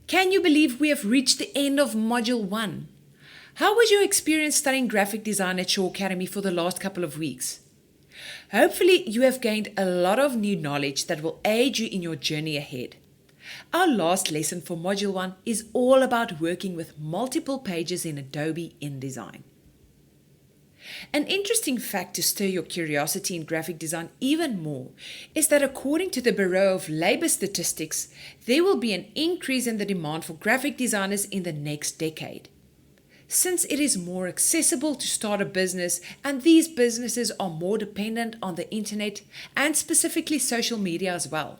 Can you believe we have reached the end of Module 1? How was your experience studying graphic design at Shaw Academy for the last couple of weeks? Hopefully you have gained a lot of new knowledge that will aid you in your journey ahead. Our last lesson for Module 1 is all about working with multiple pages in Adobe InDesign. An interesting fact to stir your curiosity in graphic design even more is that according to the Bureau of Labor Statistics, there will be an increase in the demand for graphic designers in the next decade. Since it is more accessible to start a business and these businesses are more dependent on the internet and specifically social media as well.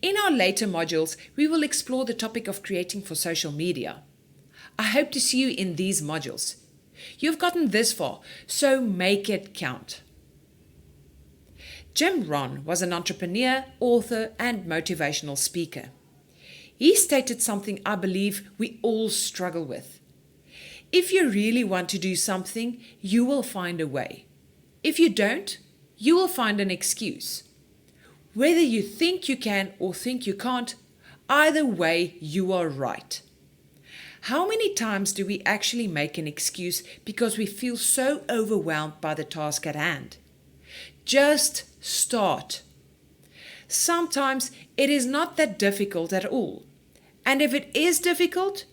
In our later modules, we will explore the topic of creating for social media. I hope to see you in these modules. You've gotten this far, so make it count. Jim Rohn was an entrepreneur, author, and motivational speaker. He stated something I believe we all struggle with. If you really want to do something, you will find a way. If you don't, you will find an excuse. Whether you think you can or think you can't, either way, you are right. How many times do we actually make an excuse because we feel so overwhelmed by the task at hand? Just start. Sometimes it is not that difficult at all. And if it is difficult,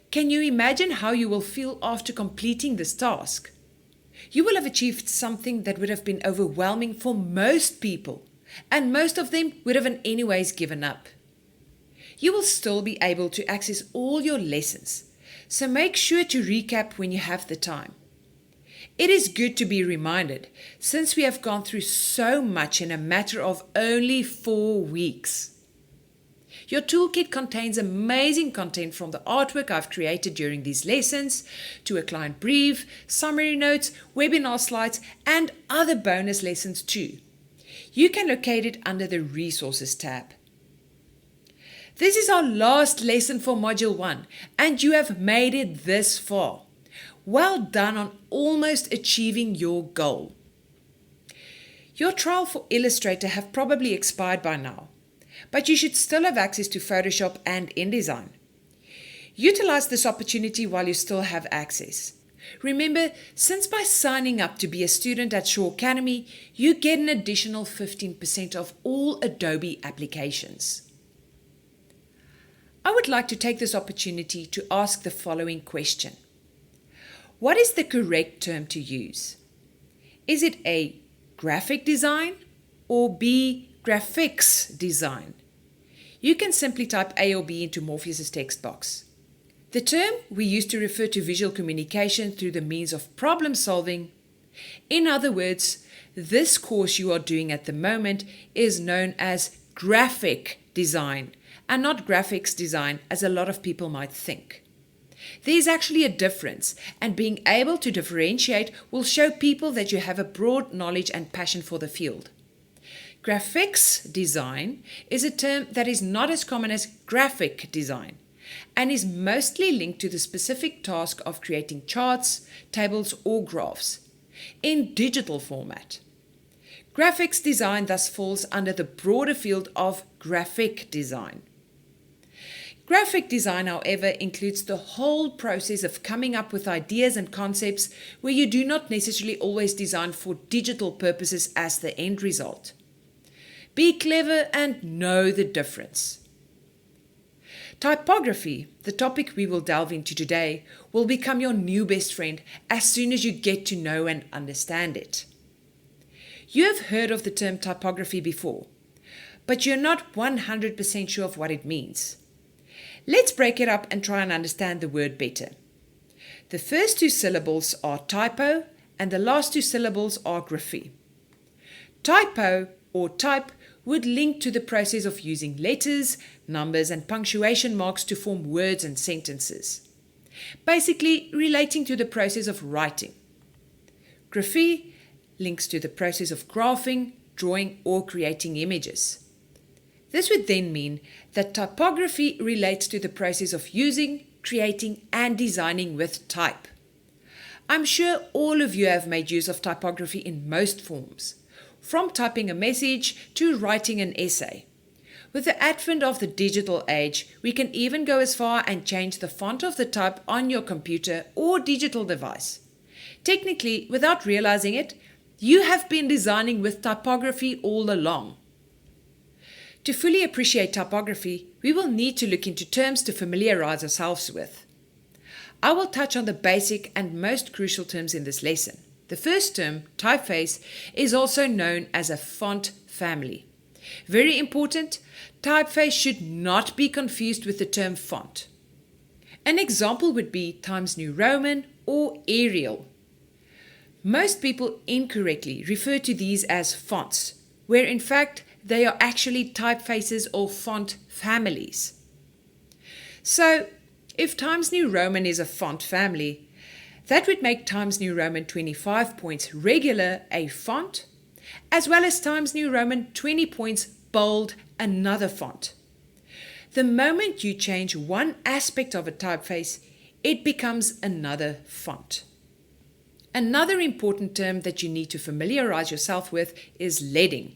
can you imagine how you will feel after completing this task? You will have achieved something that would have been overwhelming for most people, and most of them would have anyways given up. You will still be able to access all your lessons, so make sure to recap when you have the time. It is good to be reminded, since we have gone through so much in a matter of only 4 weeks. Your toolkit contains amazing content from the artwork I've created during these lessons, to a client brief, summary notes, webinar slides, and other bonus lessons too. You can locate it under the Resources tab. This is our last lesson for Module 1, and you have made it this far. Well done on almost achieving your goal. Your trial for Illustrator have probably expired by now, but you should still have access to Photoshop and InDesign. Utilize this opportunity while you still have access. Remember, since by signing up to be a student at Shaw Academy, you get an additional 15% of all Adobe applications. I would like to take this opportunity to ask the following question. What is the correct term to use? Is it A, graphic design, or B, graphics design? You can simply type A or B into Morpheus's text box. The term we use to refer to visual communication through the means of problem solving. In other words, this course you are doing at the moment is known as graphic design and not graphics design as a lot of people might think. There is actually a difference, and being able to differentiate will show people that you have a broad knowledge and passion for the field. Graphics design is a term that is not as common as graphic design and is mostly linked to the specific task of creating charts, tables, or graphs in digital format. Graphics design thus falls under the broader field of graphic design. Graphic design, however, includes the whole process of coming up with ideas and concepts where you do not necessarily always design for digital purposes as the end result. Be clever and know the difference. Typography, the topic we will delve into today, will become your new best friend as soon as you get to know and understand it. You have heard of the term typography before, but you're not 100% sure of what it means. Let's break it up and try and understand the word better. The first 2 syllables are typo and the last 2 syllables are graphy. Typo or type would link to the process of using letters, numbers, and punctuation marks to form words and sentences, basically relating to the process of writing. Graphy links to the process of graphing, drawing, or creating images. This would then mean that typography relates to the process of using, creating, and designing with type. I'm sure all of you have made use of typography in most forms, from typing a message to writing an essay. With the advent of the digital age, we can even go as far and change the font of the type on your computer or digital device. Technically, without realizing it, you have been designing with typography all along. To fully appreciate typography, we will need to look into terms to familiarize ourselves with. I will touch on the basic and most crucial terms in this lesson. The first term, typeface, is also known as a font family. Very important, typeface should not be confused with the term font. An example would be Times New Roman or Arial. Most people incorrectly refer to these as fonts, where in fact they are actually typefaces or font families. So, if Times New Roman is a font family, that would make Times New Roman 25 points regular a font, as well as Times New Roman 20 points bold another font. The moment you change one aspect of a typeface, it becomes another font. Another important term that you need to familiarize yourself with is leading,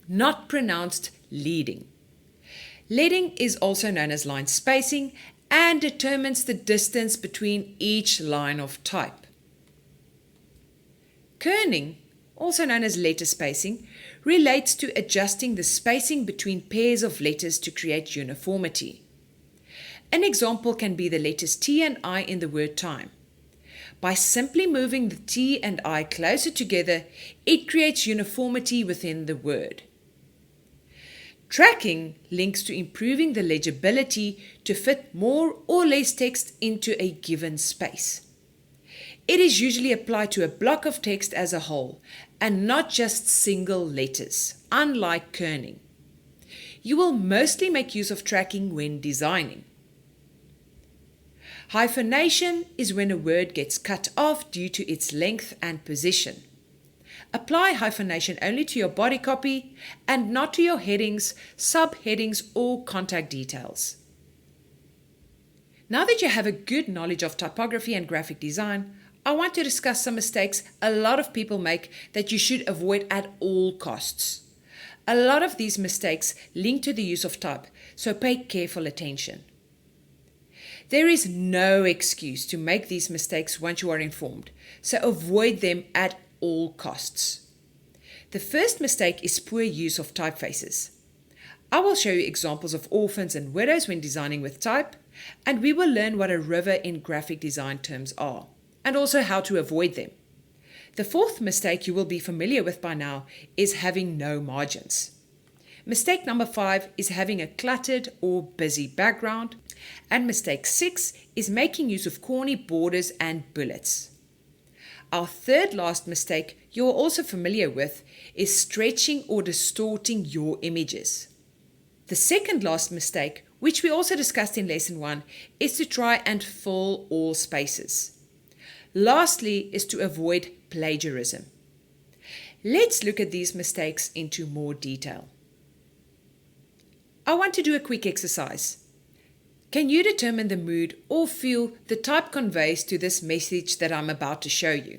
not pronounced leading. Leading is also known as line spacing and determines the distance between each line of type. Kerning, also known as letter spacing, relates to adjusting the spacing between pairs of letters to create uniformity. An example can be the letters T and I in the word time. By simply moving the T and I closer together, it creates uniformity within the word. Tracking links to improving the legibility to fit more or less text into a given space. It is usually applied to a block of text as a whole and not just single letters, unlike kerning. You will mostly make use of tracking when designing. Hyphenation is when a word gets cut off due to its length and position. Apply hyphenation only to your body copy and not to your headings, subheadings, or contact details. Now that you have a good knowledge of typography and graphic design, I want to discuss some mistakes a lot of people make that you should avoid at all costs. A lot of these mistakes link to the use of type, so pay careful attention. There is no excuse to make these mistakes once you are informed, so avoid them at all costs. The first mistake is poor use of typefaces. I will show you examples of orphans and widows when designing with type, and we will learn what a river in graphic design terms are, and also how to avoid them. The fourth mistake you will be familiar with by now is having no margins. Mistake number 5 is having a cluttered or busy background, and mistake 6 is making use of corny borders and bullets. Our third last mistake you're also familiar with is stretching or distorting your images. The second last mistake, which we also discussed in lesson 1, is to try and fill all spaces. Lastly is to avoid plagiarism. Let's look at these mistakes into more detail. I want to do a quick exercise. Can you determine the mood or feel the type conveys to this message that I'm about to show you?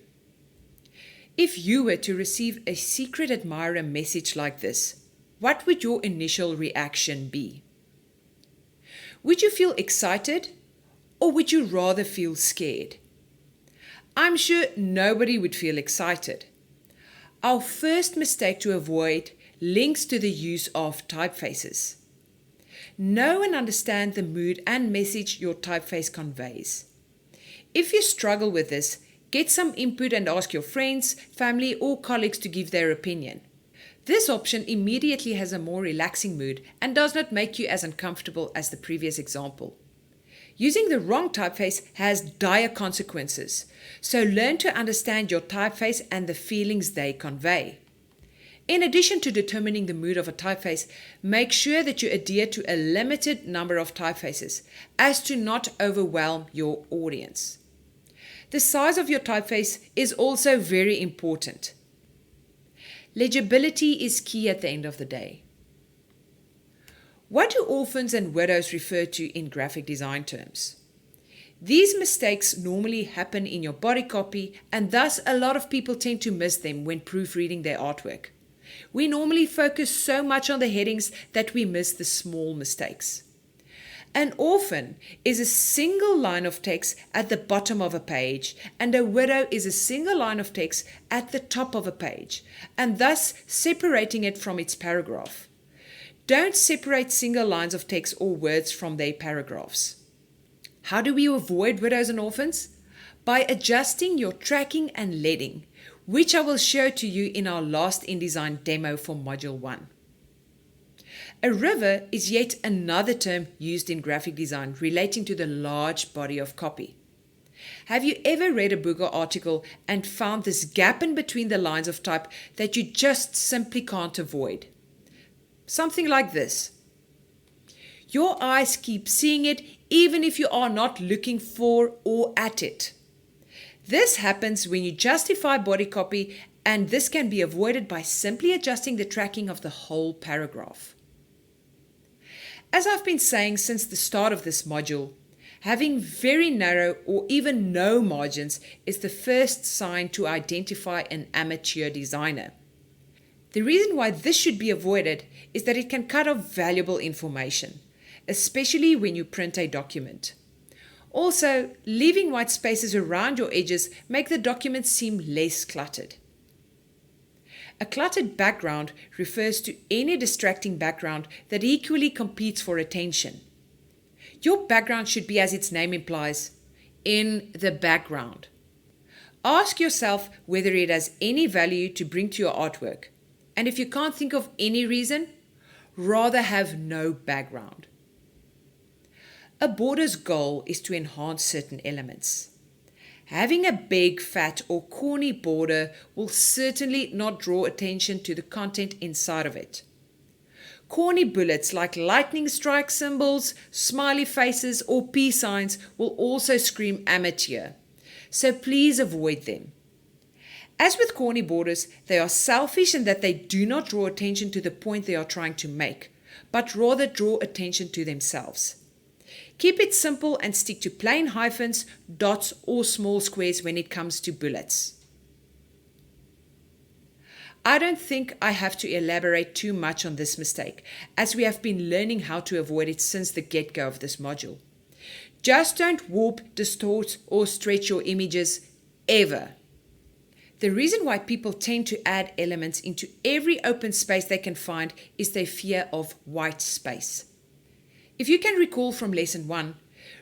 If you were to receive a secret admirer message like this, what would your initial reaction be? Would you feel excited or would you rather feel scared? I'm sure nobody would feel excited. Our first mistake to avoid links to the use of typefaces. Know and understand the mood and message your typeface conveys. If you struggle with this, get some input and ask your friends, family, or colleagues to give their opinion. This option immediately has a more relaxing mood and does not make you as uncomfortable as the previous example. Using the wrong typeface has dire consequences, so learn to understand your typeface and the feelings they convey. In addition to determining the mood of a typeface, make sure that you adhere to a limited number of typefaces as to not overwhelm your audience. The size of your typeface is also very important. Legibility is key at the end of the day. What do orphans and widows refer to in graphic design terms? These mistakes normally happen in your body copy, and thus a lot of people tend to miss them when proofreading their artwork. We normally focus so much on the headings that we miss the small mistakes. An orphan is a single line of text at the bottom of a page, and a widow is a single line of text at the top of a page, and thus separating it from its paragraph. Don't separate single lines of text or words from their paragraphs. How do we avoid widows and orphans? By adjusting your tracking and leading, which I will show to you in our last InDesign demo for Module 1. A river is yet another term used in graphic design relating to the large body of copy. Have you ever read a book or article and found this gap in between the lines of type that you just simply can't avoid? Something like this. Your eyes keep seeing it even if you are not looking for or at it. This happens when you justify body copy, and this can be avoided by simply adjusting the tracking of the whole paragraph. As I've been saying since the start of this module, having very narrow or even no margins is the first sign to identify an amateur designer. The reason why this should be avoided is that it can cut off valuable information, especially when you print a document. Also, leaving white spaces around your edges make the document seem less cluttered. A cluttered background refers to any distracting background that equally competes for attention. Your background should be, as its name implies, in the background. Ask yourself whether it has any value to bring to your artwork, and if you can't think of any reason, rather have no background. A border's goal is to enhance certain elements. Having a big, fat, or corny border will certainly not draw attention to the content inside of it. Corny bullets like lightning strike symbols, smiley faces, or peace signs will also scream amateur, so please avoid them. As with corny borders, they are selfish in that they do not draw attention to the point they are trying to make, but rather draw attention to themselves. Keep it simple and stick to plain hyphens, dots, or small squares when it comes to bullets. I don't think I have to elaborate too much on this mistake, as we have been learning how to avoid it since the get-go of this module. Just don't warp, distort, or stretch your images ever. The reason why people tend to add elements into every open space they can find is their fear of white space. If you can recall from lesson 1,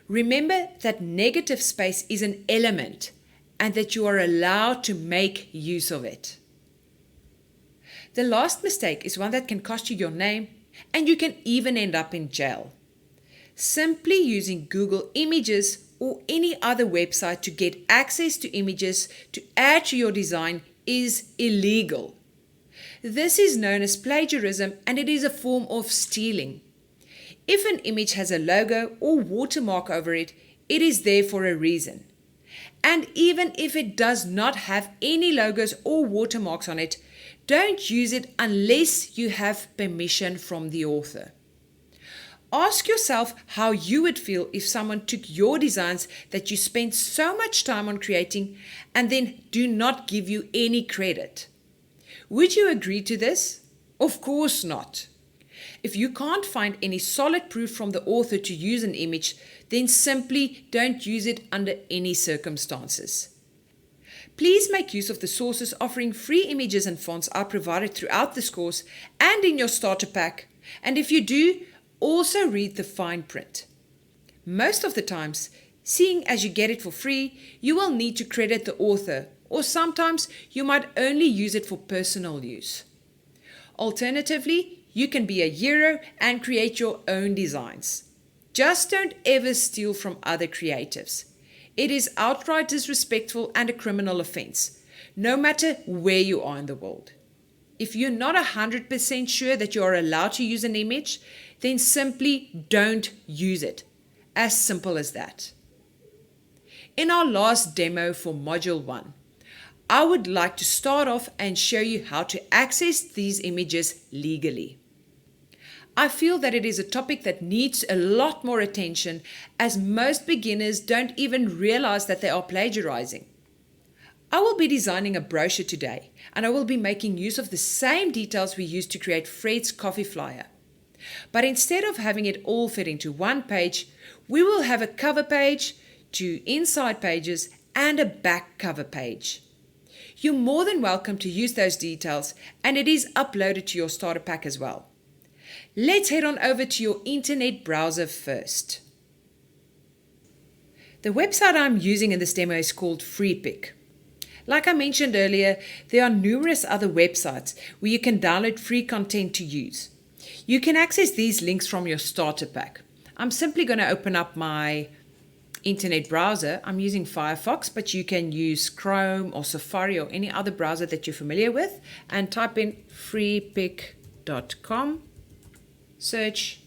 remember that negative space is an element and that you are allowed to make use of it. The last mistake is one that can cost you your name, and you can even end up in jail. Simply using Google Images or any other website to get access to images to add to your design is illegal. This is known as plagiarism, and it is a form of stealing. If an image has a logo or watermark over it, it is there for a reason. And even if it does not have any logos or watermarks on it, don't use it unless you have permission from the author. Ask yourself how you would feel if someone took your designs that you spent so much time on creating and then do not give you any credit. Would you agree to this? Of course not. If you can't find any solid proof from the author to use an image, then simply don't use it under any circumstances. Please make use of the sources offering free images and fonts are provided throughout this course and in your starter pack. And if you do, also read the fine print. Most of the times, seeing as you get it for free, you will need to credit the author, or sometimes you might only use it for personal use. Alternatively, you can be a hero and create your own designs. Just don't ever steal from other creatives. It is outright disrespectful and a criminal offense, no matter where you are in the world. If you're not 100% sure that you are allowed to use an image, then simply don't use it. As simple as that. In our last demo for Module 1, I would like to start off and show you how to access these images legally. I feel that it is a topic that needs a lot more attention, as most beginners don't even realize that they are plagiarizing. I will be designing a brochure today, and I will be making use of the same details we used to create Fred's coffee flyer. But instead of having it all fit into one page, we will have a cover page, 2 inside pages, and a back cover page. You're more than welcome to use those details, and it is uploaded to your starter pack as well. Let's head on over to your internet browser first. The website I'm using in this demo is called FreePick. Like I mentioned earlier, there are numerous other websites where you can download free content to use. You can access these links from your starter pack. I'm simply going to open up my internet browser. I'm using Firefox, but you can use Chrome or Safari or any other browser that you're familiar with, and type in freepick.com, search.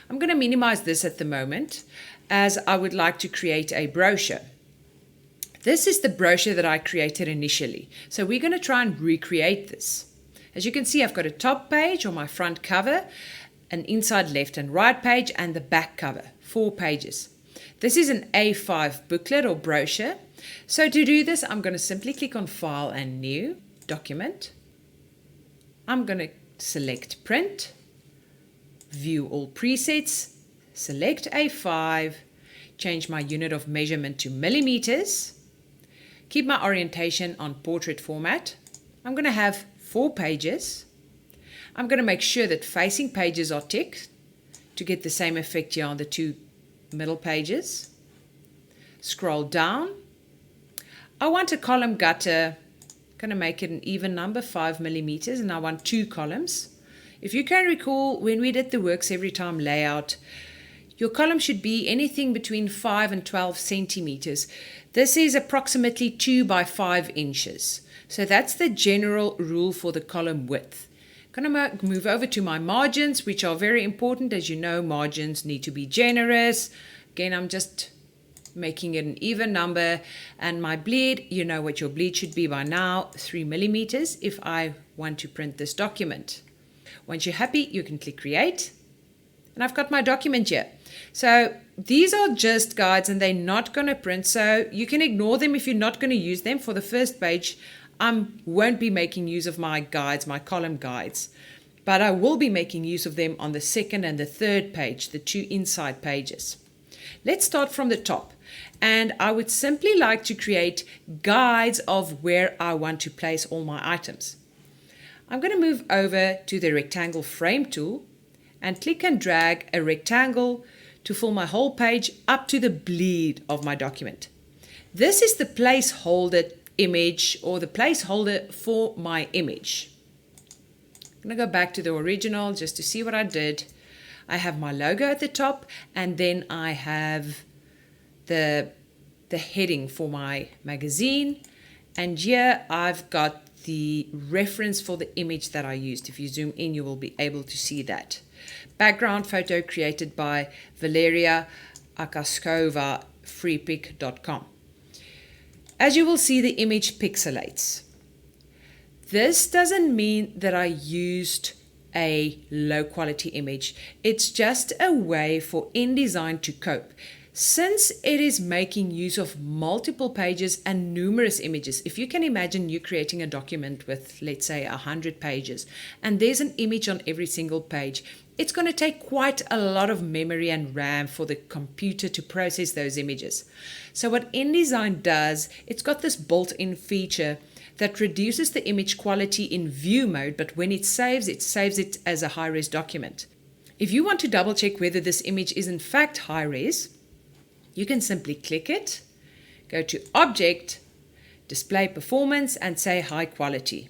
I'm going to minimize this at the moment as I would like to create a brochure. This is the brochure that I created initially. So we're going to try and recreate this. As you can see, I've got a top page or my front cover, an inside left and right page, and the back cover, 4 pages. This is an A5 booklet or brochure. So to do this, I'm going to simply click on File and New, Document. I'm going to select Print, View All Presets, select A5, change my unit of measurement to millimeters, keep my orientation on portrait format. I'm going to have 4 pages. I'm going to make sure that facing pages are ticked to get the same effect here on the 2 middle pages. Scroll down. I want a column gutter. I'm going to make it an even number, 5 millimeters, and I want 2 columns. If you can recall, when we did the Works Every Time layout, your column should be anything between 5 and 12 centimeters. This is approximately 2 by 5 inches. So that's the general rule for the column width. I'm going to move over to my margins, which are very important. As you know, margins need to be generous. Again, I'm just making it an even number. And my bleed, you know what your bleed should be by now, 3 millimeters if I want to print this document. Once you're happy, you can click Create. And I've got my document here. So these are just guides and they're not going to print. So you can ignore them if you're not going to use them. For the first page, I won't be making use of my guides, my column guides. But I will be making use of them on the second and the third page, the 2 inside pages. Let's start from the top. And I would simply like to create guides of where I want to place all my items. I'm going to move over to the rectangle frame tool and click and drag a rectangle to fill my whole page up to the bleed of my document. This is the placeholder image or the placeholder for my image. I'm going to go back to the original just to see what I did. I have my logo at the top, and then I have the heading for my magazine, and here I've got the reference for the image that I used. If you zoom in, you will be able to see that. Background photo created by Valeria Akaskova, freepick.com. As you will see, the image pixelates. This doesn't mean that I used a low quality image. It's just a way for InDesign to cope. Since it is making use of multiple pages and numerous images, if you can imagine you creating a document with, let's say, 100 pages, and there's an image on every single page, it's going to take quite a lot of memory and RAM for the computer to process those images. So what InDesign does, it's got this built-in feature that reduces the image quality in view mode, but when it saves it as a high-res document. If you want to double check whether this image is in fact high-res, you can simply click it, go to Object, Display Performance, and say High Quality.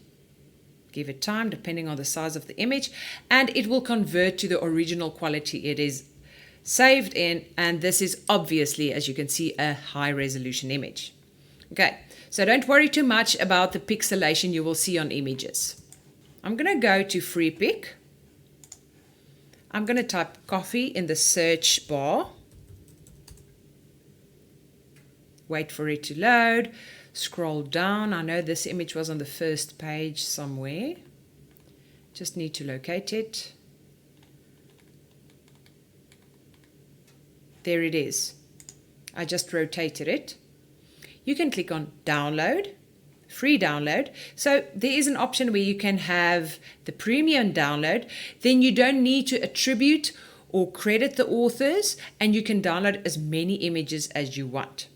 Give it time depending on the size of the image, and it will convert to the original quality it is saved in, and this is obviously, as you can see, a high resolution image. Okay, so don't worry too much about the pixelation you will see on images. I'm going to go to FreePick. I'm going to type coffee in the search bar. Wait for it to load. Scroll down. I know this image was on the first page somewhere. Just need to locate it. There it is. I just rotated it. You can click on download free download. So there is an option where you can have the premium download. Then you don't need to attribute or credit the authors, and you can download as many images as you want.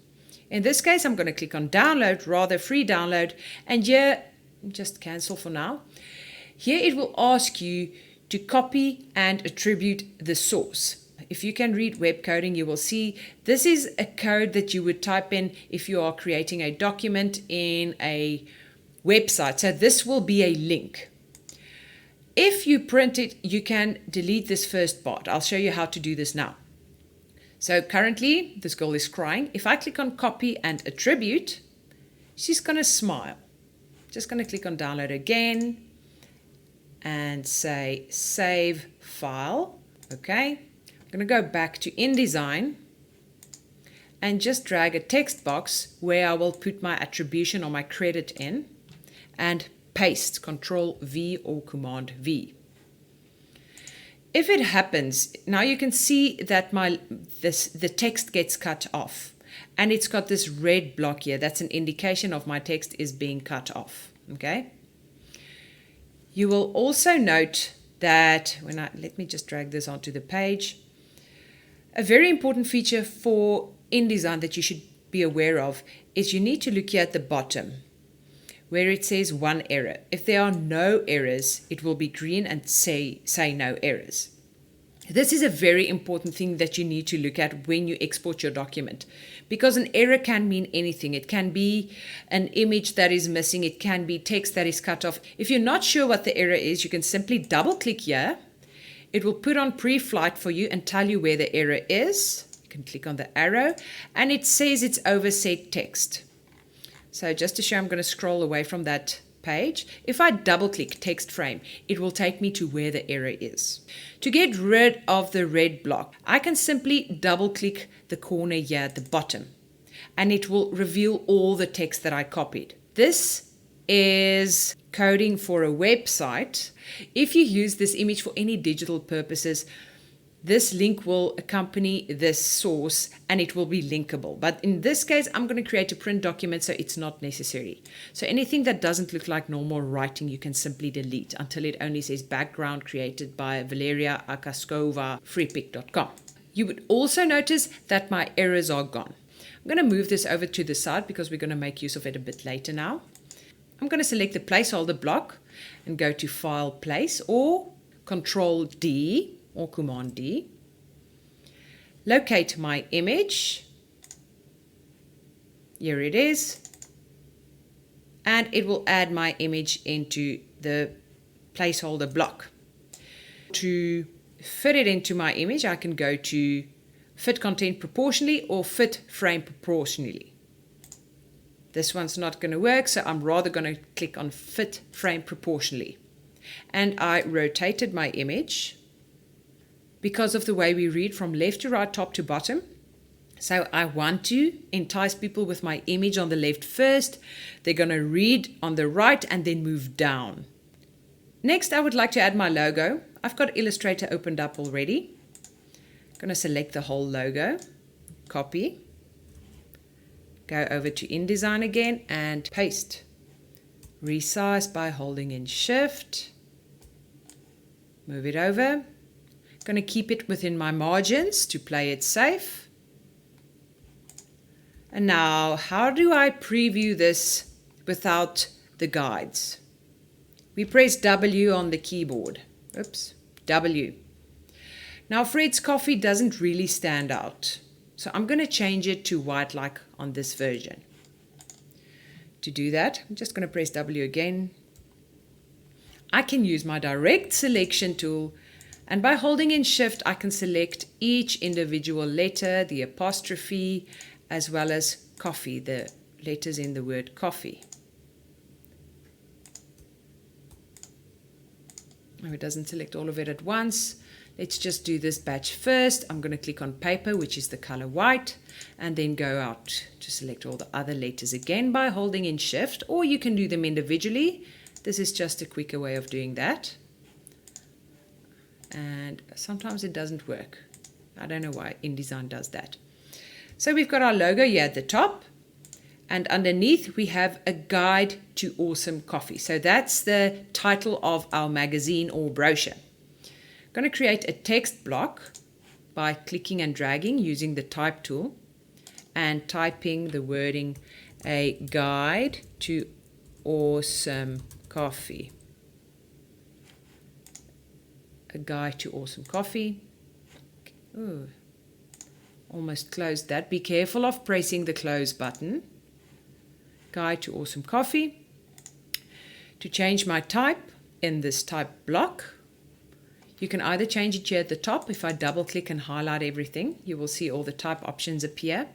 In this case, I'm going to click on download, rather free download, and here, just cancel for now. Here it will ask you to copy and attribute the source. If you can read web coding, you will see this is a code that you would type in if you are creating a document in a website. So this will be a link. If you print it, you can delete this first part. I'll show you how to do this now. So currently, this girl is crying. If I click on copy and attribute, she's going to smile. Just going to click on download again and say save file. Okay. I'm going to go back to InDesign and just drag a text box where I will put my attribution or my credit in and paste, Control V or Command V. If it happens, now you can see that the text gets cut off, and it's got this red block here. That's an indication of my text is being cut off. Okay. You will also note that let me just drag this onto the page. A very important feature for InDesign that you should be aware of is you need to look here at the bottom where it says one error. If there are no errors, it will be green and say no errors. This is a very important thing that you need to look at when you export your document, because an error can mean anything. It can be an image that is missing. It can be text that is cut off. If you're not sure what the error is, you can simply double click here. It will put on pre-flight for you and tell you where the error is. You can click on the arrow and it says it's overset text. So just to show, I'm going to scroll away from that page. If I double click text frame, it will take me to where the error is. To get rid of the red block, I can simply double click the corner here at the bottom and it will reveal all the text that I copied. This is coding for a website. If you use this image for any digital purposes, this link will accompany this source and it will be linkable. But in this case, I'm going to create a print document, so it's not necessary. So anything that doesn't look like normal writing, you can simply delete until it only says background created by Valeria Akaskova, freepik.com. You would also notice that my errors are gone. I'm going to move this over to the side because we're going to make use of it a bit later now. I'm going to select the placeholder block and go to File, Place, or Control D or Command D. Locate my image. Here it is. And it will add my image into the placeholder block. To fit it into my image, I can go to Fit Content Proportionally or Fit Frame Proportionally. This one's not going to work, so I'm rather going to click on Fit Frame Proportionally. And I rotated my image because of the way we read from left to right, top to bottom. So I want to entice people with my image on the left first. They're going to read on the right and then move down. Next, I would like to add my logo. I've got Illustrator opened up already. I'm going to select the whole logo, copy, go over to InDesign again and paste. Resize by holding in Shift. Move it over. Going to keep it within my margins to play it safe. And now, how do I preview this without the guides? We press W on the keyboard. Oops, W. Now Fred's coffee doesn't really stand out, so I'm going to change it to white like on this version. To do that, I'm just going to press W again. I can use my direct selection tool, and by holding in Shift, I can select each individual letter, the apostrophe, as well as coffee, the letters in the word coffee. Oh, it doesn't select all of it at once. Let's just do this batch first. I'm going to click on paper, which is the color white, and then go out to select all the other letters again by holding in Shift, or you can do them individually. This is just a quicker way of doing that. And sometimes it doesn't work. I don't know why InDesign does that. So we've got our logo here at the top. And underneath we have a guide to awesome coffee. So that's the title of our magazine or brochure. I'm going to create a text block by clicking and dragging using the type tool and typing the wording, a guide to awesome coffee. A guide to awesome coffee. Ooh, almost closed that. Be careful of pressing the close button. Guide to awesome coffee. To change my type in this type block, you can either change it here at the top. If I double click and highlight everything, you will see all the type options appear.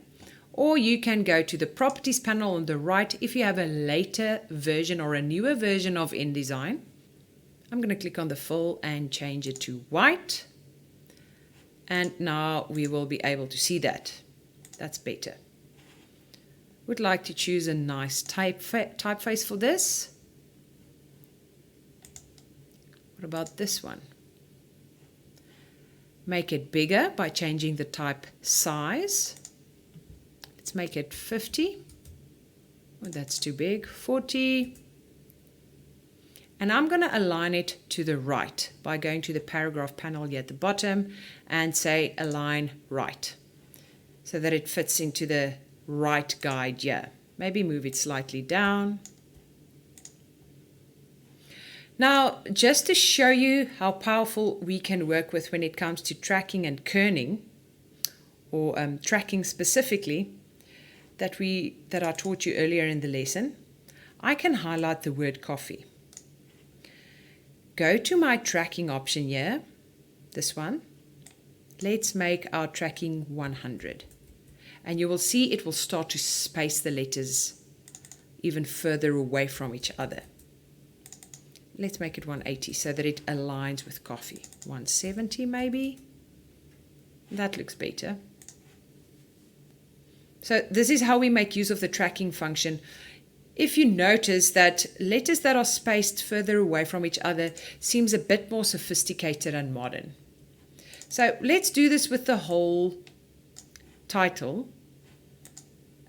Or you can go to the properties panel on the right if you have a later version or a newer version of InDesign. I'm going to click on the fill and change it to white. And now we will be able to see that. That's better. Would like to choose a nice typeface for this. What about this one? Make it bigger by changing the type size. Let's make it 50. Oh, that's too big. 40. And I'm going to align it to the right by going to the paragraph panel here at the bottom and say align right, so that it fits into the right guide here. Maybe move it slightly down. Now, just to show you how powerful we can work with when it comes to tracking and kerning, or tracking specifically, that I taught you earlier in the lesson, I can highlight the word coffee. Go to my tracking option here, this one. Let's make our tracking 100. And you will see it will start to space the letters even further away from each other. Let's make it 180 so that it aligns with coffee. 170 maybe. That looks better. So this is how we make use of the tracking function. If you notice that letters that are spaced further away from each other seems a bit more sophisticated and modern. So let's do this with the whole title.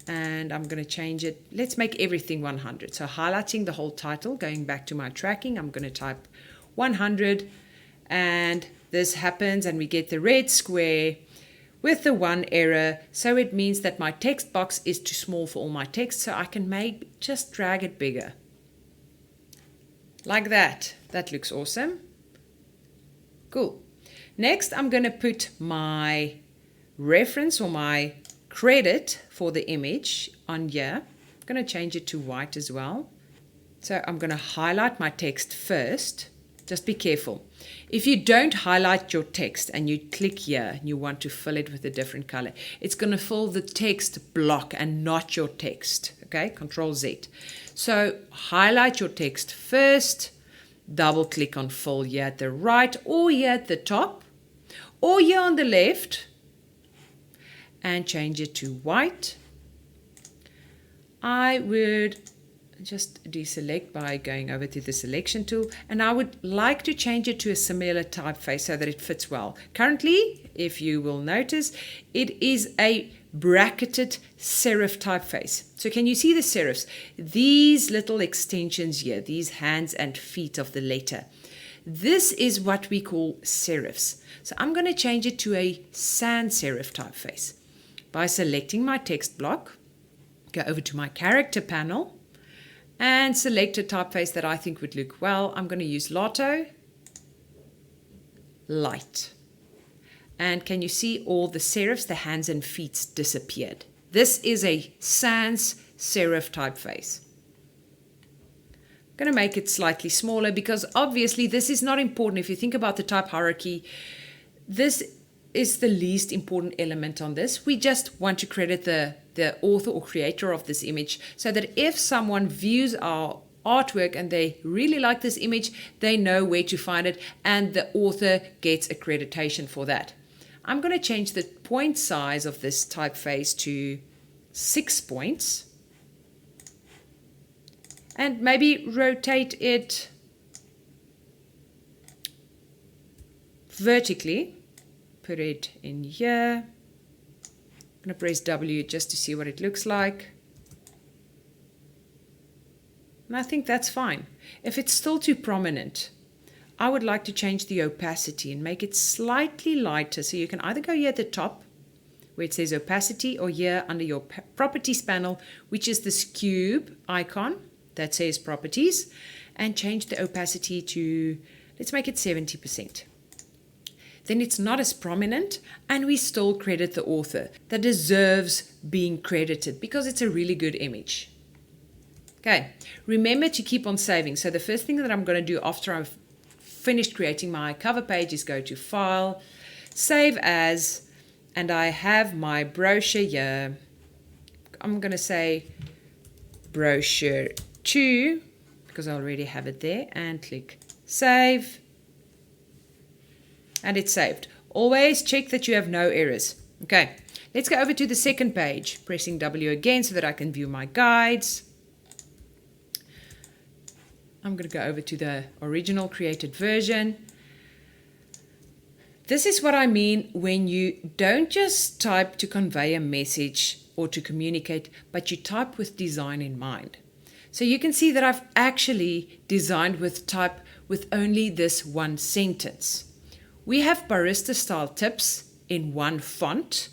And I'm going to change it. Let's make everything 100. So highlighting the whole title, going back to my tracking, I'm going to type 100. And this happens and we get the red square with the one error. So it means that my text box is too small for all my text. So I can just drag it bigger. Like that. That looks awesome. Cool. Next, I'm going to put my reference or my credit for the image on here. I'm going to change it to white as well. So I'm going to highlight my text first. Just be careful. If you don't highlight your text and you click here and you want to fill it with a different color, it's going to fill the text block and not your text. Okay, Control Z. So highlight your text first, double click on fill here at the right or here at the top or here on the left and change it to white. I would just deselect by going over to the selection tool, and I would like to change it to a similar typeface so that it fits well. Currently, if you will notice, it is a bracketed serif typeface. So can you see the serifs? These little extensions here, these hands and feet of the letter. This is what we call serifs. So I'm going to change it to a sans serif typeface by selecting my text block, go over to my character panel, and select a typeface that I think would look well. I'm going to use Lotto Light. And can you see all the serifs, the hands and feet disappeared? This is a sans serif typeface. I'm going to make it slightly smaller because obviously this is not important. If you think about the type hierarchy, this is the least important element on this. We just want to credit the author or creator of this image so that if someone views our artwork and they really like this image, they know where to find it and the author gets accreditation for that. I'm going to change the point size of this typeface to 6 points and maybe rotate it vertically. Put it in here. I'm going to press W just to see what it looks like. And I think that's fine. If it's still too prominent, I would like to change the opacity and make it slightly lighter. So you can either go here at the top where it says opacity, or here under your properties panel, which is this cube icon that says properties, and change the opacity to, let's make it 70%. Then it's not as prominent, and we still credit the author that deserves being credited because it's a really good image. Okay, remember to keep on saving. So the first thing that I'm going to do after I've finished creating my cover page is go to File, Save As, and I have my brochure here. I'm going to say brochure 2 because I already have it there, and click Save. And it's saved. Always check that you have no errors. Okay, let's go over to the second page, pressing W again so that I can view my guides. I'm going to go over to the original created version. This is what I mean when you don't just type to convey a message or to communicate, but you type with design in mind. So you can see that I've actually designed with type with only this one sentence. We have barista style tips in one font,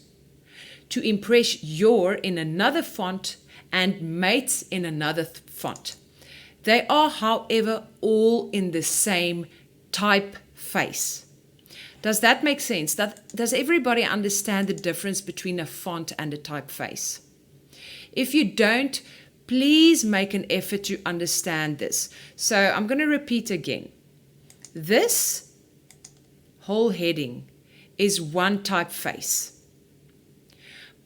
to impress your in another font, and mates in another font. They are, however, all in the same typeface. Does that make sense? Does everybody understand the difference between a font and a typeface? If you don't, please make an effort to understand this. So I'm going to repeat again. This whole heading is one typeface,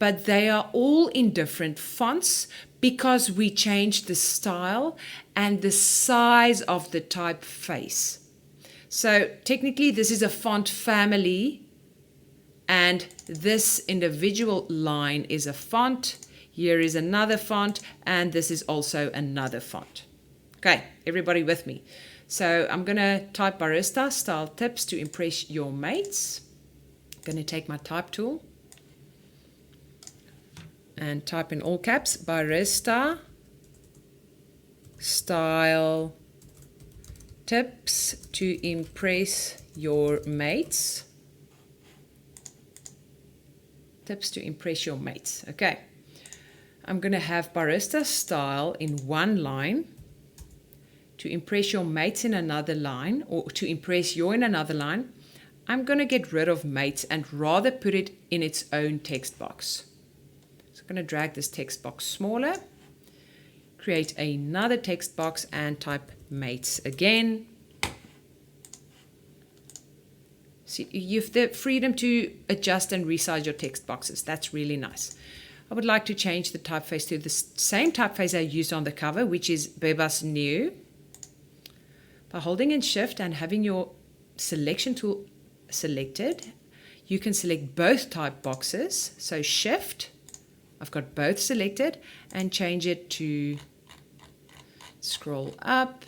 but they are all in different fonts because we changed the style and the size of the typeface. So technically this is a font family, and this individual line is a font. Here is another font, and this is also another font. Okay, everybody with me? So I'm going to type barista style tips to impress your mates. I'm going to take my type tool and type in all caps barista style tips to impress your mates. Tips to impress your mates. Okay. I'm going to have barista style in one line, to impress your mates in another line, or to impress you in another line. I'm going to get rid of mates and rather put it in its own text box. So I'm going to drag this text box smaller, create another text box and type mates again. See, you have the freedom to adjust and resize your text boxes. That's really nice. I would like to change the typeface to the same typeface I used on the cover, which is Bebas New. By holding in Shift and having your selection tool selected, you can select both type boxes. So Shift, I've got both selected, and change it to scroll up.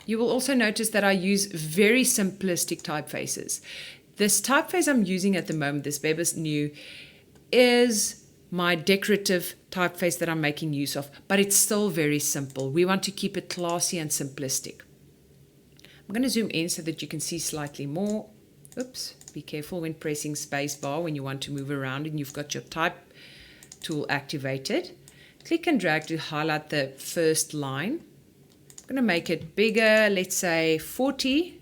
You will also notice that I use very simplistic typefaces. This typeface I'm using at the moment, this Bebas New, is my decorative typeface that I'm making use of, but it's still very simple. We want to keep it classy and simplistic. I'm going to zoom in so that you can see slightly more. Oops, be careful when pressing space bar when you want to move around and you've got your type tool activated. Click and drag to highlight the first line. I'm going to make it bigger, let's say 40.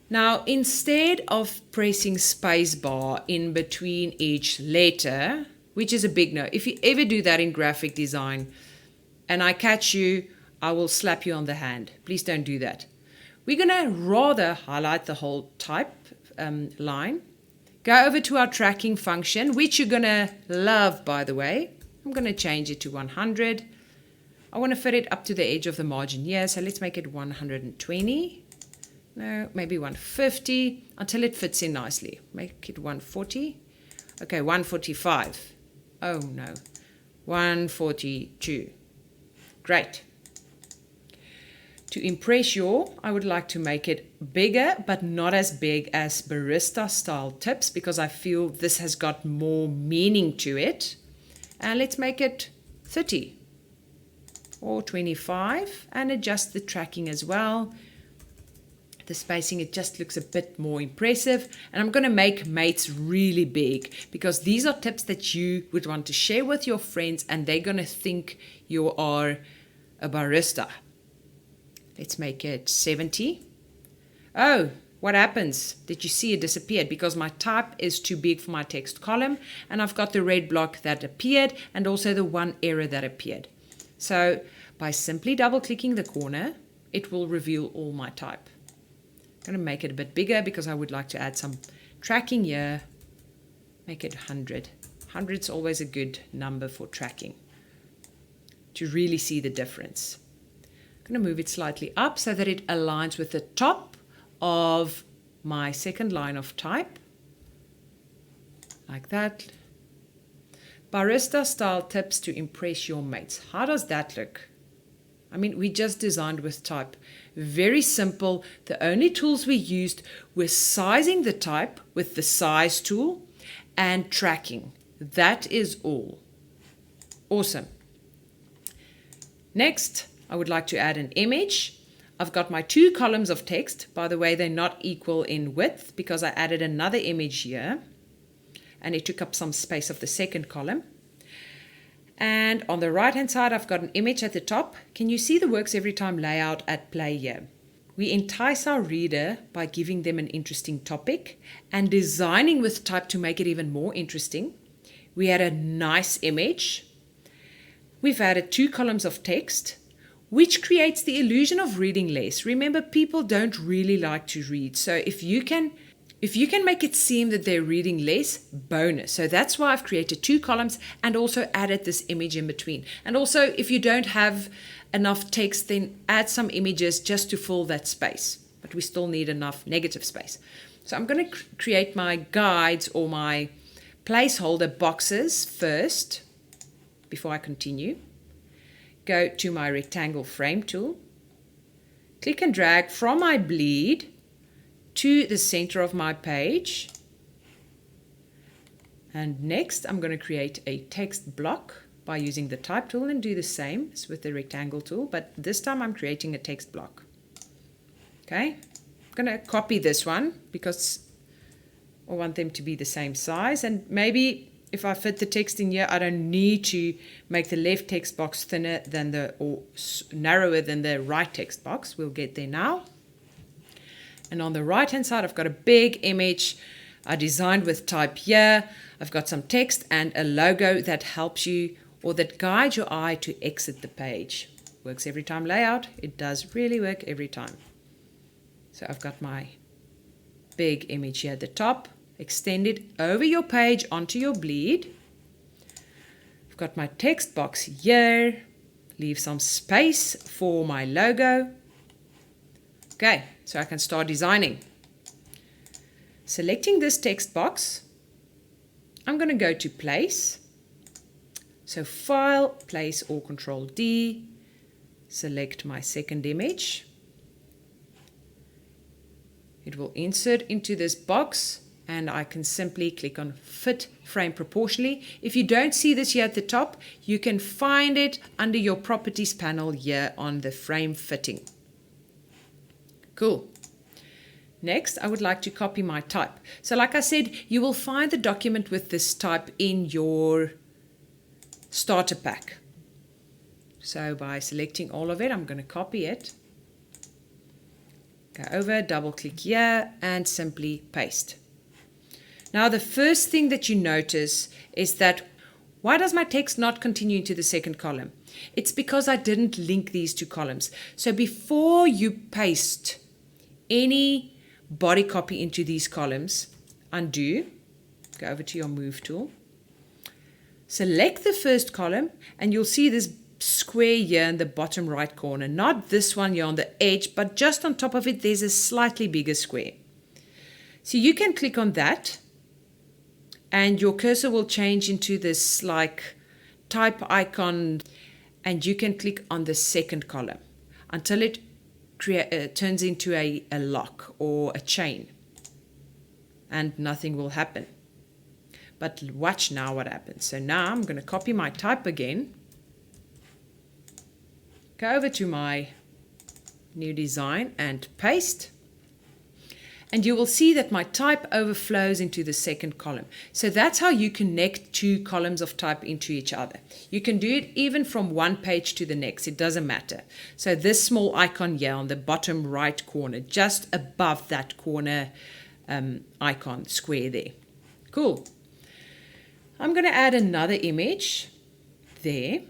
Now, instead of pressing space bar in between each letter, which is a big no, if you ever do that in graphic design and I catch you, I will slap you on the hand. Please don't do that. We're going to rather highlight the whole type line. Go over to our tracking function, which you're going to love, by the way. I'm going to change it to 100. I want to fit it up to the edge of the margin here, so let's make it 120. No, maybe 150 until it fits in nicely. Make it 140. Okay, 145. Oh no, 142. Great. To impress you, I would like to make it bigger, but not as big as barista style tips because I feel this has got more meaning to it. And let's make it 30. or 25, and adjust the tracking as well. The spacing, it just looks a bit more impressive. And I'm going to make mates really big because these are tips that you would want to share with your friends and they're going to think you are a barista. Let's make it 70. Oh, what happens? Did you see it disappeared? Because my type is too big for my text column and I've got the red block that appeared and also the one error that appeared. So by simply double clicking the corner, it will reveal all my type. I'm going to make it a bit bigger because I would like to add some tracking here. Make it 100. 100 is always a good number for tracking to really see the difference. I'm going to move it slightly up so that it aligns with the top of my second line of type. Like that. Barista style tips to impress your mates. How does that look? I mean, we just designed with type. Very simple. The only tools we used were sizing the type with the size tool and tracking. That is all. Awesome. Next, I would like to add an image. I've got my 2 columns of text. By the way, they're not equal in width because I added another image here and it took up some space of the second column. And on the right hand side, I've got an image at the top. Can you see the Works Every Time layout at play here? We entice our reader by giving them an interesting topic and designing with type to make it even more interesting. We had a nice image. We've added 2 columns of text, which creates the illusion of reading less. Remember, people don't really like to read. So if you can make it seem that they're reading less, bonus. So that's why I've created 2 columns and also added this image in between. And also, if you don't have enough text, then add some images just to fill that space. But we still need enough negative space. So I'm going to create my guides or my placeholder boxes first before I continue. Go to my rectangle frame tool. Click and drag from my bleed to the center of my page. And next I'm going to create a text block by using the type tool and do the same as with the rectangle tool, but this time I'm creating a text block. Okay, I'm going to copy this one because I want them to be the same size, and maybe if I fit the text in here, I don't need to make the left text box thinner than or narrower than the right text box. We'll get there now. And on the right hand side, I've got a big image I designed with type here. I've got some text and a logo that helps you or that guides your eye to exit the page. Works every time layout. It does really work every time. So I've got my big image here at the top. Extend it over your page onto your bleed. I've got my text box here. Leave some space for my logo. Okay, so I can start designing. Selecting this text box, I'm going to go to Place. So File, Place or Control D. Select my second image. It will insert into this box and I can simply click on Fit Frame Proportionally. If you don't see this here at the top, you can find it under your Properties panel here on the Frame Fitting. Cool. Next, I would like to copy my type. So like I said, you will find the document with this type in your starter pack. So by selecting all of it, I'm going to copy it. Go over, double click here and simply paste. Now the first thing that you notice is that why does my text not continue into the second column? It's because I didn't link these 2 columns. So before you paste any body copy into these columns, undo, go over to your move tool, select the first column and you'll see this square here in the bottom right corner, not this one here on the edge, but just on top of it there's a slightly bigger square. So you can click on that and your cursor will change into this like type icon and you can click on the second column until it turns into a lock or a chain and nothing will happen. But watch now what happens. So now I'm going to copy my type again. Go over to my new design and paste. And you will see that my type overflows into the second column. So that's how you connect two columns of type into each other. You can do it even from one page to the next. It doesn't matter. So this small icon here on the bottom right corner, just above that corner icon square there. Cool. I'm going to add another image there. I'm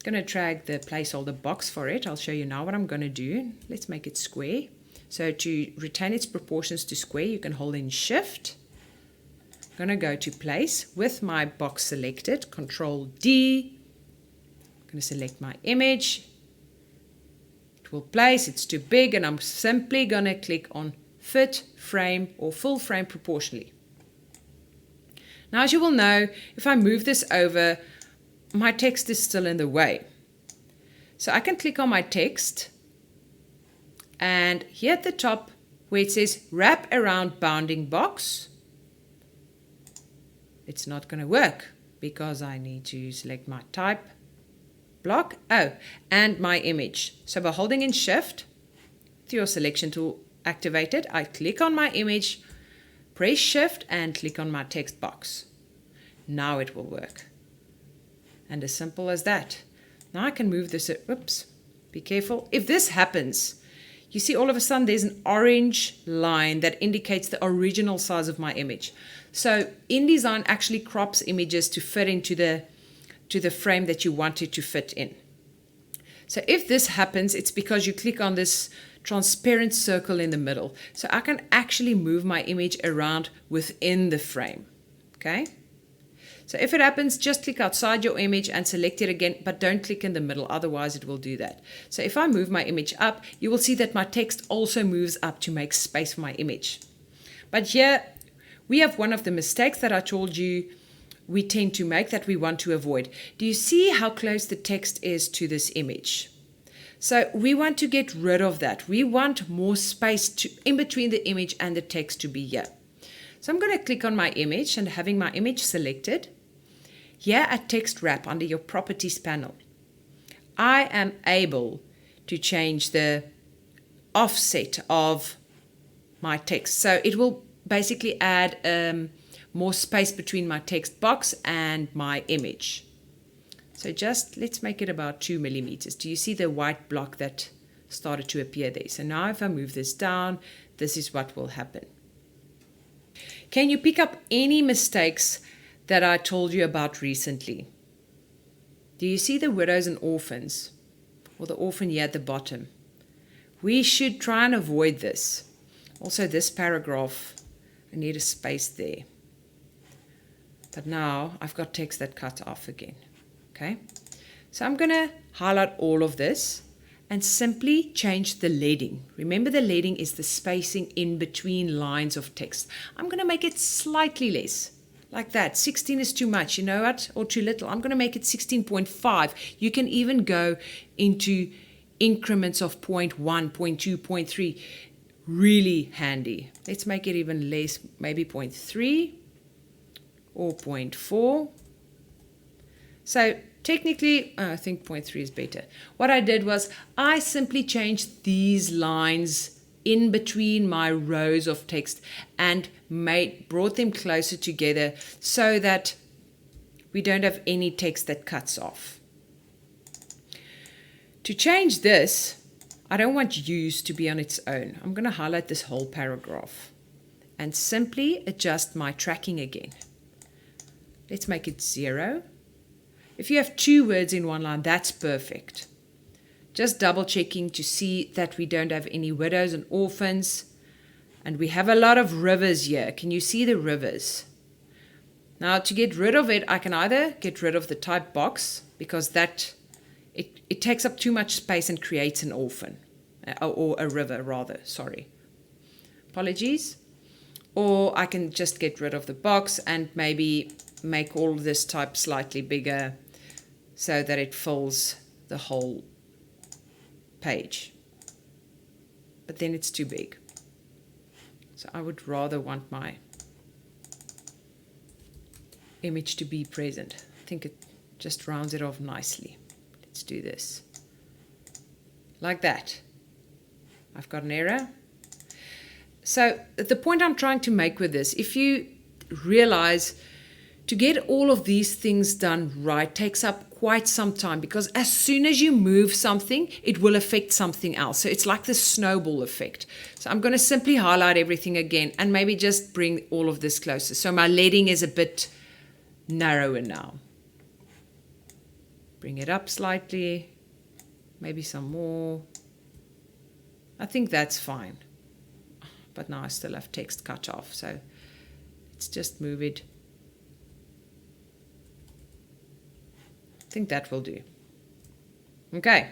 going to drag the placeholder box for it. I'll show you now what I'm going to do. Let's make it square. So to retain its proportions to square, you can hold in Shift. I'm going to go to place with my box selected, Control D. I'm going to select my image. It will place, it's too big, and I'm simply going to click on Fit Frame or Full Frame Proportionally. Now, as you will know, if I move this over, my text is still in the way. So I can click on my text. And here at the top, where it says Wrap Around Bounding Box, it's not going to work because I need to select my type block, and my image. So by holding in Shift, with your selection tool activated, I click on my image, press Shift, and click on my text box. Now it will work. And as simple as that. Now I can move this, oops, be careful. If this happens, you see all of a sudden there's an orange line that indicates the original size of my image. So InDesign actually crops images to fit into the frame that you want it to fit in. So if this happens, it's because you click on this transparent circle in the middle. So I can actually move my image around within the frame. Okay? So if it happens, just click outside your image and select it again, but don't click in the middle, otherwise it will do that. So if I move my image up, you will see that my text also moves up to make space for my image. But here, we have one of the mistakes that I told you we tend to make that we want to avoid. Do you see how close the text is to this image? So we want to get rid of that. We want more space in between the image and the text to be here. So I'm going to click on my image, and having my image selected, here at Text Wrap under your Properties panel, I am able to change the offset of my text. So it will basically add more space between my text box and my image. So just let's make it about 2 millimeters. Do you see the white block that started to appear there? So now if I move this down, this is what will happen. Can you pick up any mistakes that I told you about recently? Do you see the widows and orphans, or the orphan here at the bottom? We should try and avoid this. Also this paragraph, I need a space there. But now I've got text that cuts off again. Okay, so I'm going to highlight all of this and simply change the leading. Remember, the leading is the spacing in between lines of text. I'm going to make it slightly less. Like that. 16 is too much, you know what? Or too little. I'm going to make it 16.5. You can even go into increments of 0.1, 0.2, 0.3. Really handy. Let's make it even less, maybe 0.3 or 0.4. So technically, I think 0.3 is better. What I did was I simply changed these lines in between my rows of text and brought them closer together so that we don't have any text that cuts off. To change this, I don't want use to be on its own. I'm going to highlight this whole paragraph and simply adjust my tracking again. Let's make it 0. If you have 2 words in one line, that's perfect. Just double checking to see that we don't have any widows and orphans. And we have a lot of rivers here. Can you see the rivers? Now to get rid of it, I can either get rid of the type box because it takes up too much space and creates an orphan. Or a river rather, sorry. Apologies. Or I can just get rid of the box and maybe make all of this type slightly bigger so that it fills the whole page. But then it's too big. So I would rather want my image to be present. I think it just rounds it off nicely. Let's Let's do this. Like that. I've got an error. So the point I'm trying to make with this, if you realize to get all of these things done right takes up quite some time, because as soon as you move something, it will affect something else. So it's like the snowball effect. So I'm going to simply highlight everything again and maybe just bring all of this closer. So my leading is a bit narrower now. Bring it up slightly, maybe some more. I think that's fine. But now I still have text cut off. So let's just move it. I think that will do. Okay.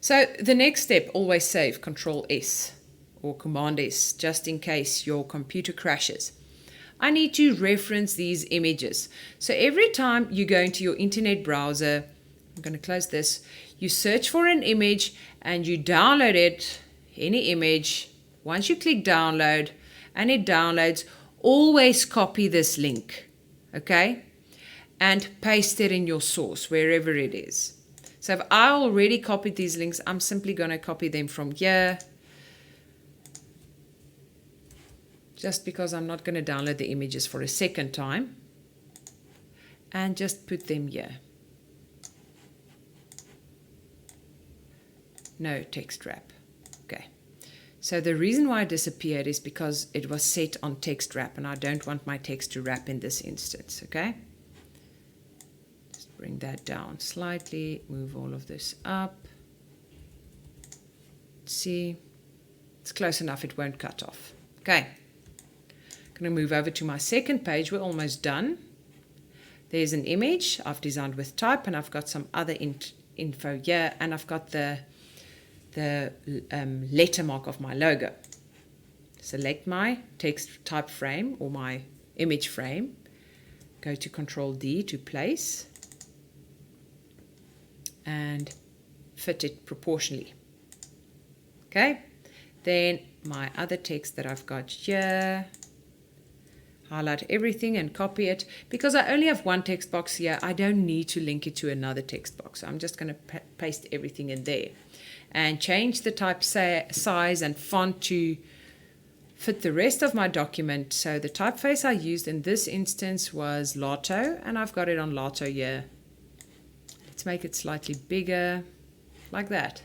So the next step, always save Control S or Command S, just in case your computer crashes. I need to reference these images. So every time you go into your internet browser, I'm going to close this, you search for an image and you download it, any image. Once you click download and it downloads, always copy this link, okay? And paste it in your source, wherever it is. So if I already copied these links, I'm simply going to copy them from here. Just because I'm not going to download the images for a second time. And just put them here. No text wrap. Okay. So the reason why it disappeared is because it was set on text wrap, and I don't want my text to wrap in this instance, okay? Just bring that down slightly, move all of this up. Let's see, it's close enough, it won't cut off. Okay, I'm going to move over to my second page. We're almost done. There's an image I've designed with type, and I've got some other info here, and I've got the letter mark of my logo. Select my text type frame or my image frame. Go to Control D to place and fit it proportionally. Okay, then my other text that I've got here, highlight everything and copy it. Because I only have one text box here, I don't need to link it to another text box. So I'm just going to paste everything in there. And change the type size and font to fit the rest of my document. So the typeface I used in this instance was Lato, and I've got it on Lato here. Let's make it slightly bigger, like that.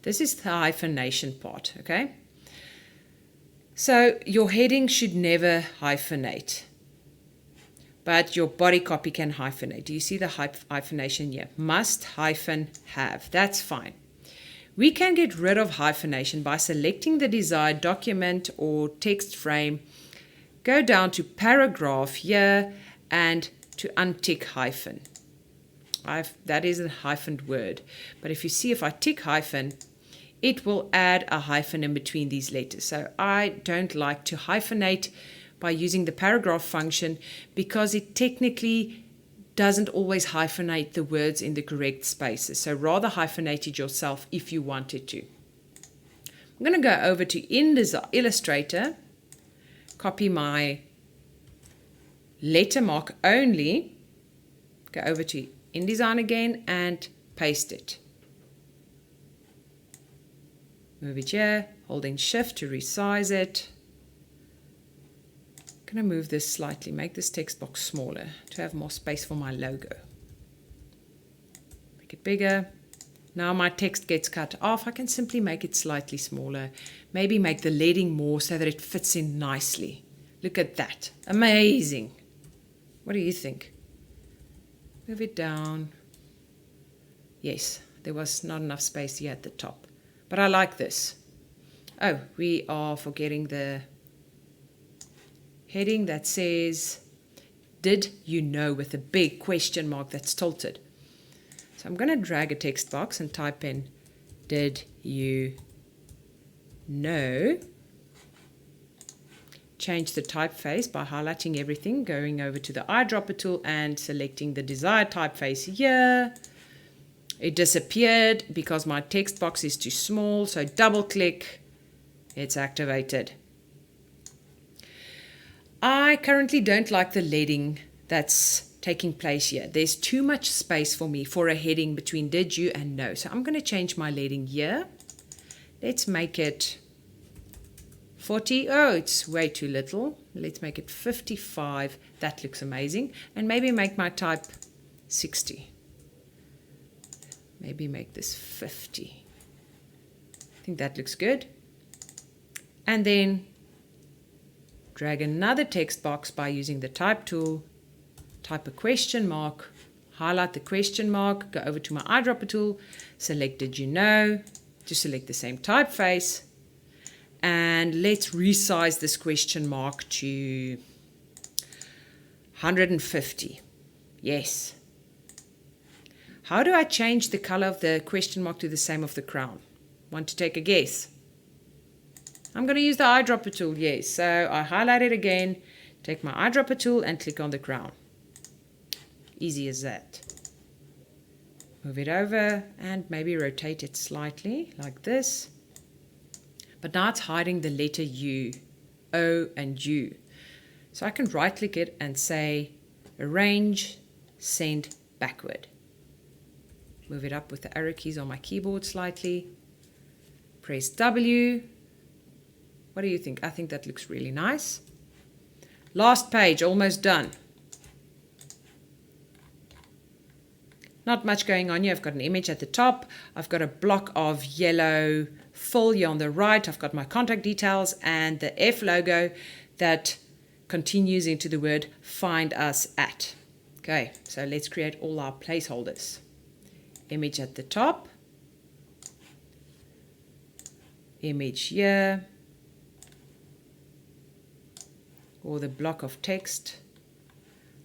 This is the hyphenation part, okay? So your heading should never hyphenate, but your body copy can hyphenate. Do you see the hyphenation here? Must hyphen have. That's fine. We can get rid of hyphenation by selecting the desired document or text frame. Go down to paragraph here and to untick hyphen. That is a hyphened word. But if you see, if I tick hyphen, it will add a hyphen in between these letters. So I don't like to hyphenate by using the paragraph function, because it technically doesn't always hyphenate the words in the correct spaces. So rather hyphenate it yourself if you wanted to. I'm going to go over to Illustrator, copy my letter mark only, go over to InDesign again and paste it. Move it here, holding Shift to resize it. I'm going to move this slightly, make this text box smaller to have more space for my logo. Make it bigger. Now my text gets cut off. I can simply make it slightly smaller. Maybe make the leading more so that it fits in nicely. Look at that. Amazing. What do you think? Move it down. Yes, there was not enough space here at the top. But I like this. Oh, we are forgetting the heading that says, did you know, with a big question mark that's tilted. So I'm going to drag a text box and type in, did you know? Change the typeface by highlighting everything, going over to the eyedropper tool and selecting the desired typeface here. It disappeared because my text box is too small, so double click, it's activated. I currently don't like the leading that's taking place here. There's too much space for me for a heading between did you and no. So I'm going to change my leading here. Let's make it 40. Oh, it's way too little. Let's make it 55. That looks amazing. And maybe make my type 60. Maybe make this 50. I think that looks good. And then drag another text box by using the type tool. Type a question mark. Highlight the question mark. Go over to my eyedropper tool. Select did you know. To select the same typeface. And let's resize this question mark to 150. Yes. How do I change the color of the question mark to the same of the crown? Want to take a guess? I'm going to use the eyedropper tool, yes. So I highlight it again, take my eyedropper tool and click on the crown. Easy as that. Move it over and maybe rotate it slightly like this. But now it's hiding the letter U, O and U. So I can right click it and say arrange, send backward. Move it up with the arrow keys on my keyboard slightly. Press W. What do you think? I think that looks really nice. Last page, almost done. Not much going on here. I've got an image at the top. I've got a block of yellow fill here on the right. I've got my contact details and the F logo that continues into the word find us at. Okay, so let's create all our placeholders. Image at the top. Image here. Or the block of text.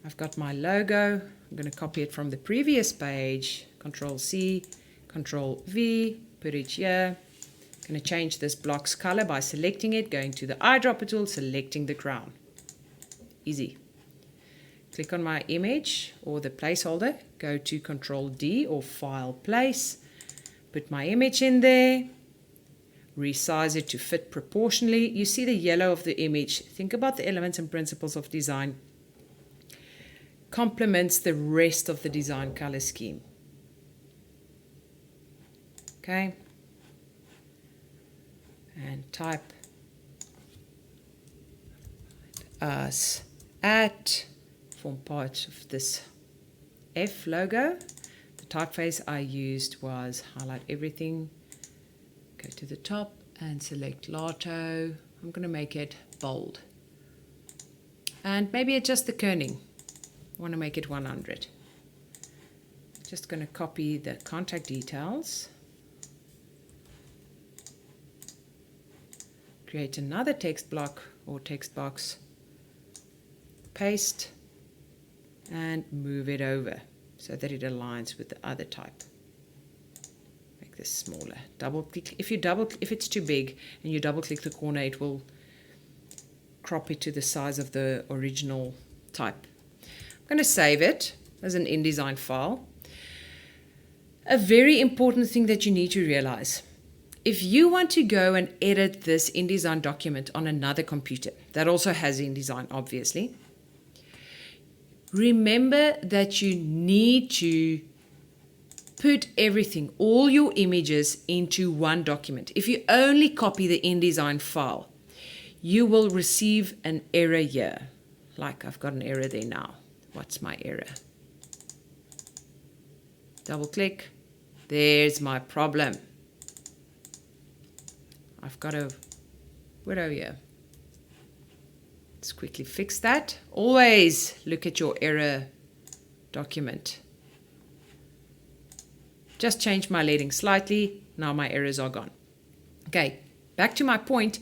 I've got my logo. I'm going to copy it from the previous page. Control C, Control V, put it here. I'm going to change this block's color by selecting it, going to the eyedropper tool, selecting the crown. Easy. Click on my image or the placeholder, go to Control D or File Place, put my image in there, resize it to fit proportionally. You see the yellow of the image. Think about the elements and principles of design. Complements the rest of the design color scheme. Okay. And type us at, form part of this F logo. The typeface I used was highlight everything, go to the top and select Lato. I'm going to make it bold. And maybe adjust the kerning. I want to make it 100. Just going to copy the contact details. Create another text block or text box. Paste. And move it over so that it aligns with the other type. Make this smaller. Double click. If it's too big and you double click the corner, it will crop it to the size of the original type. I'm going to save it as an InDesign file. A very important thing that you need to realize. If you want to go and edit this InDesign document on another computer that also has InDesign, obviously, remember that you need to put everything, all your images, into one document. If you only copy the InDesign file, you will receive an error here. Like I've got an error there now. What's my error? Double click. There's my problem. I've got a widow here. Let's quickly fix that. Always look at your error document. Just change my leading slightly. Now my errors are gone. Okay, back to my point.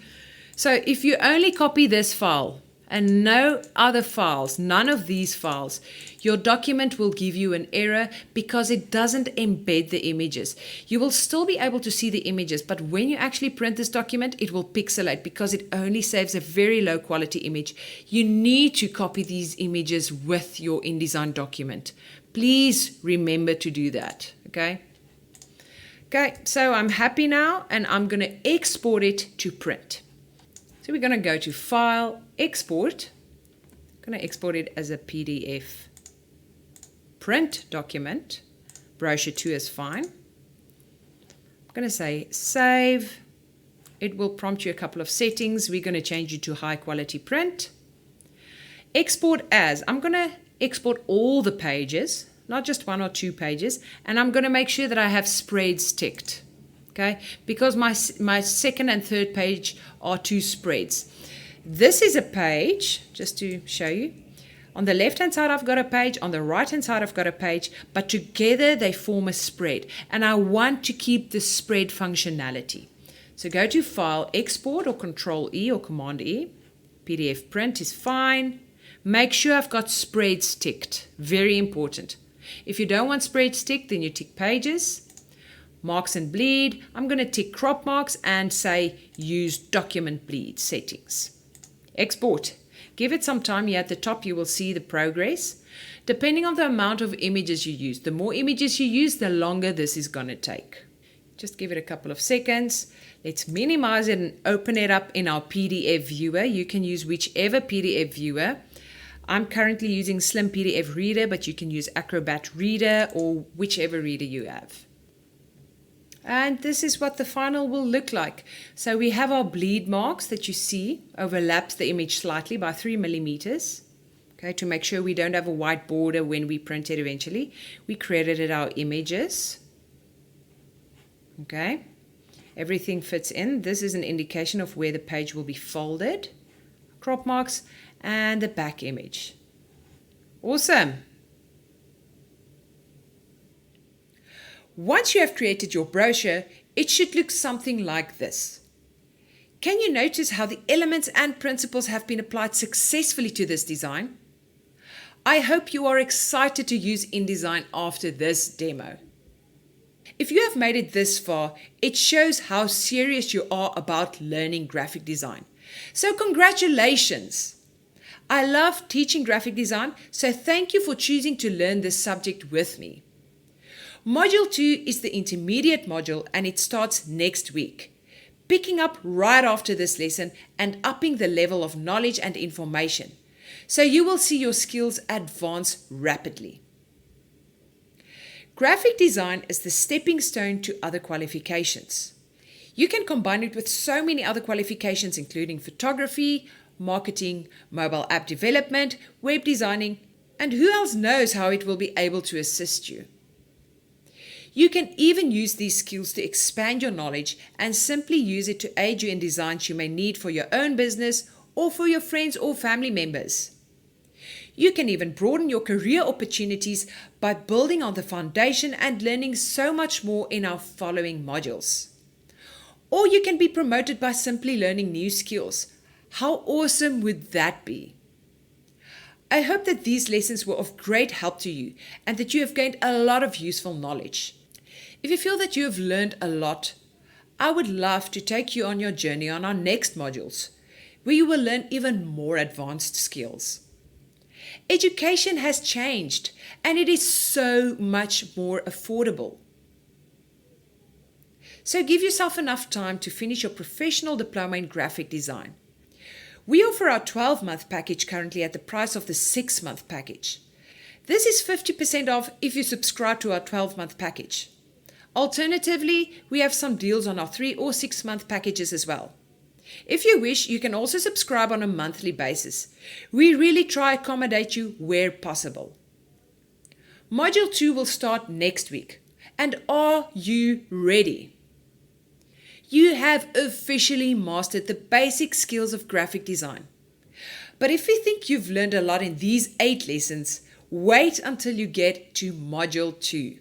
So if you only copy this file and no other files, none of these files, your document will give you an error because it doesn't embed the images. You will still be able to see the images, but when you actually print this document, it will pixelate because it only saves a very low quality image. You need to copy these images with your InDesign document. Please remember to do that, okay? Okay, so I'm happy now and I'm going to export it to print. So we're going to go to File, Export. I'm going to export it as a PDF. print document. Brochure 2 is fine. I'm going to say save. It will prompt you a couple of settings. We're going to change it to high quality print. Export as. I'm going to export all the pages, not just 1 or 2 pages, and I'm going to make sure that I have spreads ticked. Okay, because my second and third page are 2 spreads. This is a page, just to show you. On the left hand side I've got a page, on the right hand side I've got a page, but together they form a spread, and I want to keep the spread functionality. So go to File, Export, or Control E or Command E. PDF print is fine. Make sure I've got spreads ticked, very important. If you don't want spreads ticked, then you tick pages. Marks and bleed, I'm going to tick crop marks and say use document bleed settings. Export. Give it some time. Here at the top you will see the progress. Depending on the amount of images you use, the more images you use, the longer this is going to take. Just give it a couple of seconds. Let's minimize it and open it up in our PDF viewer. You can use whichever PDF viewer. I'm currently using Slim PDF Reader, but you can use Acrobat Reader or whichever reader you have. And this is what the final will look like. So we have our bleed marks that you see overlaps the image slightly by 3 millimeters. Okay, to make sure we don't have a white border when we print it eventually. We credited our images. Okay, everything fits in. This is an indication of where the page will be folded. Crop marks and the back image. Awesome. Once you have created your brochure, it should look something like this. Can you notice how the elements and principles have been applied successfully to this design? I hope you are excited to use InDesign after this demo. If you have made it this far, it shows how serious you are about learning graphic design. So congratulations! I love teaching graphic design, so thank you for choosing to learn this subject with me. Module 2 is the intermediate module and it starts next week, picking up right after this lesson and upping the level of knowledge and information. So you will see your skills advance rapidly. Graphic design is the stepping stone to other qualifications. You can combine it with so many other qualifications including photography, marketing, mobile app development, web designing, and who else knows how it will be able to assist you. You can even use these skills to expand your knowledge and simply use it to aid you in designs you may need for your own business or for your friends or family members. You can even broaden your career opportunities by building on the foundation and learning so much more in our following modules. Or you can be promoted by simply learning new skills. How awesome would that be? I hope that these lessons were of great help to you and that you have gained a lot of useful knowledge. If you feel that you have learned a lot, I would love to take you on your journey on our next modules, where you will learn even more advanced skills. Education has changed and it is so much more affordable. So give yourself enough time to finish your professional diploma in graphic design. We offer our 12-month package currently at the price of the 6-month package. This is 50% off if you subscribe to our 12-month package. Alternatively, we have some deals on our 3 or 6-month packages as well. If you wish, you can also subscribe on a monthly basis. We really try to accommodate you where possible. Module 2 will start next week. And are you ready? You have officially mastered the basic skills of graphic design. But if you think you've learned a lot in these 8 lessons, wait until you get to Module 2.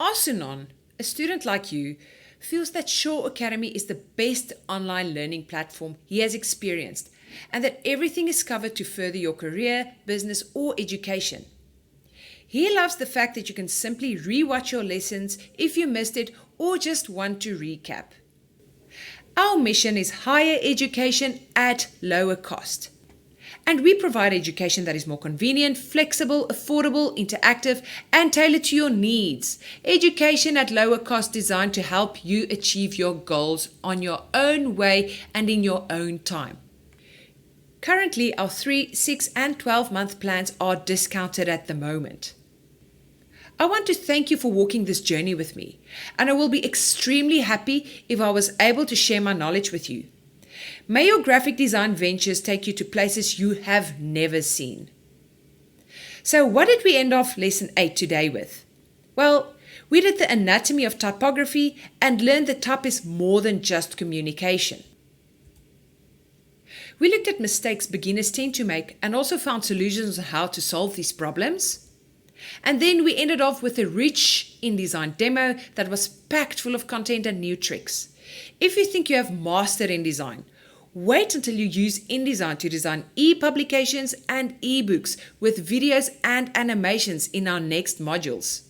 Asunan, a student like you, feels that Shaw Academy is the best online learning platform he has experienced and that everything is covered to further your career, business, or education. He loves the fact that you can simply re-watch your lessons if you missed it or just want to recap. Our mission is higher education at lower cost. And we provide education that is more convenient, flexible, affordable, interactive, and tailored to your needs. Education at lower cost designed to help you achieve your goals on your own way and in your own time. Currently, our 3, 6, and 12-month plans are discounted at the moment. I want to thank you for walking this journey with me, and I will be extremely happy if I was able to share my knowledge with you. May your graphic design ventures take you to places you have never seen. So what did we end off lesson 8 today with? Well, we did the anatomy of typography and learned that type is more than just communication. We looked at mistakes beginners tend to make and also found solutions on how to solve these problems. And then we ended off with a rich InDesign demo that was packed full of content and new tricks. If you think you have mastered InDesign, wait until you use InDesign to design e-publications and ebooks with videos and animations in our next modules.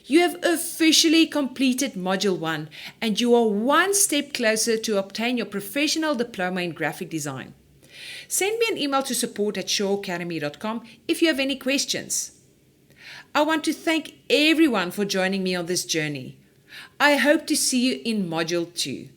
You have officially completed Module 1 and you are one step closer to obtain your professional diploma in graphic design. Send me an email to support@shawacademy.com if you have any questions. I want to thank everyone for joining me on this journey. I hope to see you in Module 2.